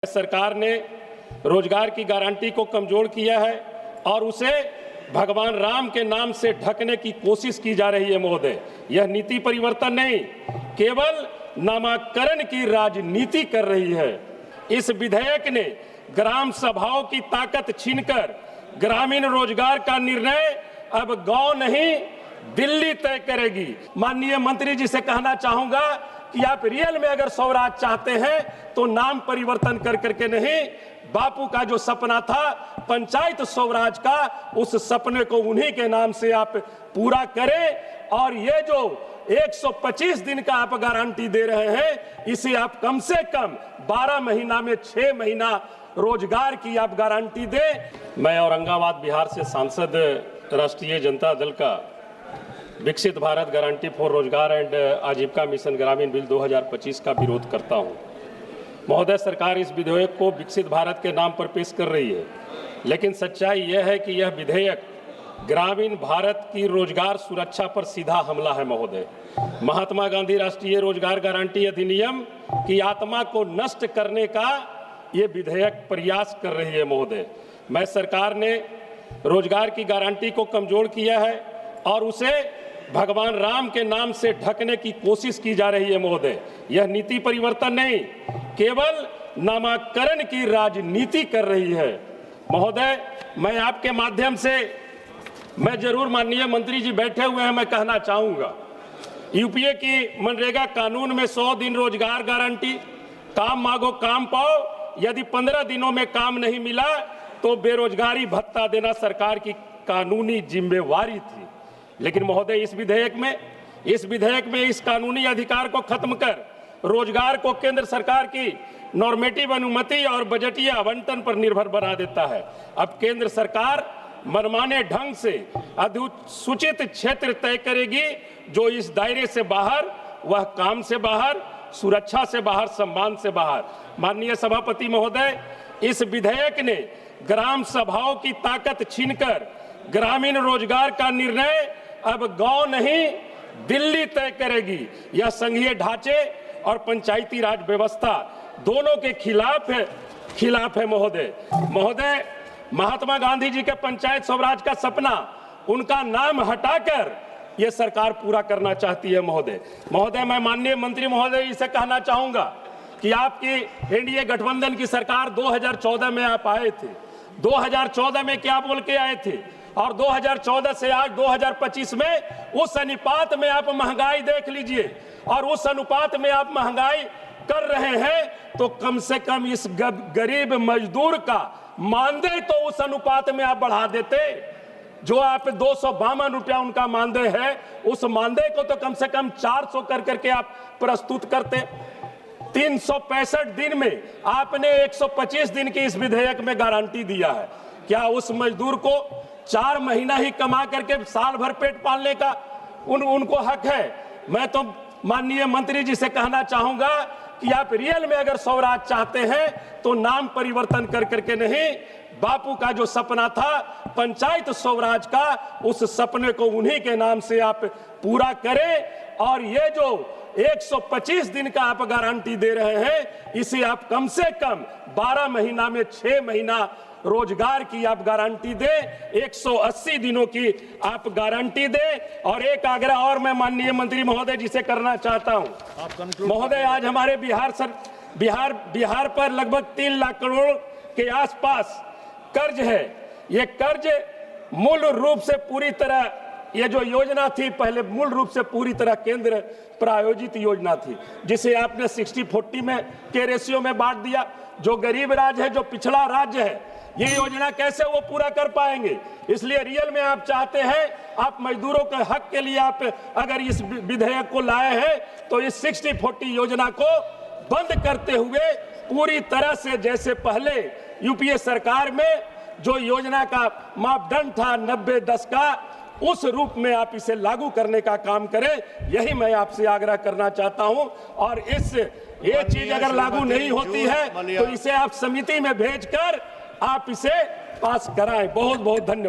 सरकार ने रोजगार की गारंटी को कमजोर किया है और उसे भगवान राम के नाम से ढकने की कोशिश की जा रही है महोदय। यह नीति परिवर्तन नहीं, केवल नामाकरण की राजनीति कर रही है। इस विधेयक ने ग्राम सभाओं की ताकत छीनकर ग्रामीण रोजगार का निर्णय अब गांव नहीं दिल्ली तय करेगी। माननीय मंत्री जी से कहना चाहूंगा कि आप रियल में अगर स्वराज चाहते हैं तो नाम परिवर्तन कर करके नहीं, बापू का जो सपना था पंचायत स्वराज का, उस सपने को उन्हीं के नाम से आप पूरा करें। और ये जो 125 दिन का आप गारंटी दे रहे हैं, इसे आप कम से कम 12 महीना में 6 महीना रोजगार की आप गारंटी दें। मैं औरंगाबाद बिहार से सांसद राष्ट्रीय जनता दल का विकसित भारत गारंटी फॉर रोजगार एंड आजीविका मिशन ग्रामीण बिल 2025 का विरोध करता हूं। महोदय, सरकार इस विधेयक को विकसित भारत के नाम पर पेश कर रही है, लेकिन सच्चाई यह है कि यह विधेयक ग्रामीण भारत की रोजगार सुरक्षा पर सीधा हमला है। महोदय, महात्मा गांधी राष्ट्रीय रोजगार गारंटी अधिनियम की आत्मा को नष्ट करने का ये विधेयक प्रयास कर रही है। महोदय, मैं सरकार ने रोजगार की गारंटी को कमजोर किया है और उसे भगवान राम के नाम से ढकने की कोशिश की जा रही है। महोदय, यह नीति परिवर्तन नहीं, केवल नामाकरण की राजनीति कर रही है। महोदय, मैं आपके माध्यम से मैं जरूर, माननीय मंत्री जी बैठे हुए हैं, मैं कहना चाहूंगा, यूपीए की मनरेगा कानून में 100 दिन रोजगार गारंटी, काम मांगो काम पाओ, यदि 15 दिनों में काम नहीं मिला तो बेरोजगारी भत्ता देना सरकार की कानूनी जिम्मेवारी थी। लेकिन महोदय, इस विधेयक में इस कानूनी अधिकार को खत्म कर रोजगार को केंद्र सरकार की नॉर्मेटिव अनुमति और बजटीय आवंटन पर निर्भर बना देता है। अब केंद्र सरकार मनमाने ढंग से अधिसूचित क्षेत्र तय करेगी, जो इस दायरे से बाहर, वह काम से बाहर, सुरक्षा से बाहर, सम्मान से बाहर। माननीय सभापति महोदय, इस विधेयक ने ग्राम सभाओं की ताकत छीनकर ग्रामीण रोजगार का निर्णय अब गांव नहीं दिल्ली तय करेगी। यह संघीय ढांचे और पंचायती राज व्यवस्था दोनों के खिलाफ है। महोदय, महात्मा गांधी जी के पंचायत स्वराज का सपना, उनका नाम हटाकर यह सरकार पूरा करना चाहती है। महोदय, मैं माननीय मंत्री महोदय जी से कहना चाहूंगा कि आपकी एनडीए गठबंधन की सरकार 2014 में आप आए थे। 2014 में क्या बोल के आए थे और 2014 से आज 2025 में उस अनुपात में आप महंगाई देख लीजिए, और उस अनुपात में आप महंगाई कर रहे हैं, तो कम से कम इस गरीब मजदूर का मानदेय तो उस अनुपात में आप बढ़ा देते। जो आप 252 रुपया उनका मानदेय है, उस मानदेय को तो कम से कम 400 कर करके आप प्रस्तुत करते। 365 दिन में आपने 125 दिन की इस विधेयक में गारंटी दिया है। क्या उस मजदूर को 4 महीना ही कमा करके साल भर पेट पालने का उनको हक है? मैं तो माननीय मंत्री जी से कहना चाहूंगा कि आप रियल में अगर स्वराज चाहते हैं तो नाम परिवर्तन कर करके नहीं, बापू का जो सपना था पंचायत स्वराज का, उस सपने को उन्हीं के नाम से आप पूरा करें। और ये जो 125 दिन का आप गारंटी दे रहे हैं, इसे आप कम से कम 12 महीना में 6 महीना रोजगार की आप गारंटी दें, 180 दिनों की आप गारंटी दें। और एक आग्रह और मैं माननीय मंत्री महोदय जी से करना चाहता हूं। महोदय, आज हमारे बिहार पर लगभग 3 लाख करोड़ के आसपास कर्ज है। ये कर्ज मूल रूप से पूरी तरह, ये जो योजना थी पहले मूल रूप से पूरी तरह केंद्र प्रायोजित योजना थी, जिसे आपने 60-40 में के रेशियो में बांट दिया। जो गरीब राज्य है, जो पिछड़ा राज्य है, ये योजना कैसे वो पूरा कर पाएंगे? इसलिए रियल में आप चाहते हैं, आप मजदूरों के हक के लिए आप अगर इस विधेयक को लाए हैं, तो इस 60-40 योजना को बंद करते हुए पूरी तरह से, जैसे पहले यूपीए सरकार में जो योजना का मापदंड था 90-10 का, उस रूप में आप इसे लागू करने का काम करें। यही मैं आपसे आग्रह करना चाहता हूं। और ये चीज अगर लागू नहीं होती है तो इसे आप समिति में भेजकर आप इसे पास कराएं। बहुत बहुत धन्यवाद।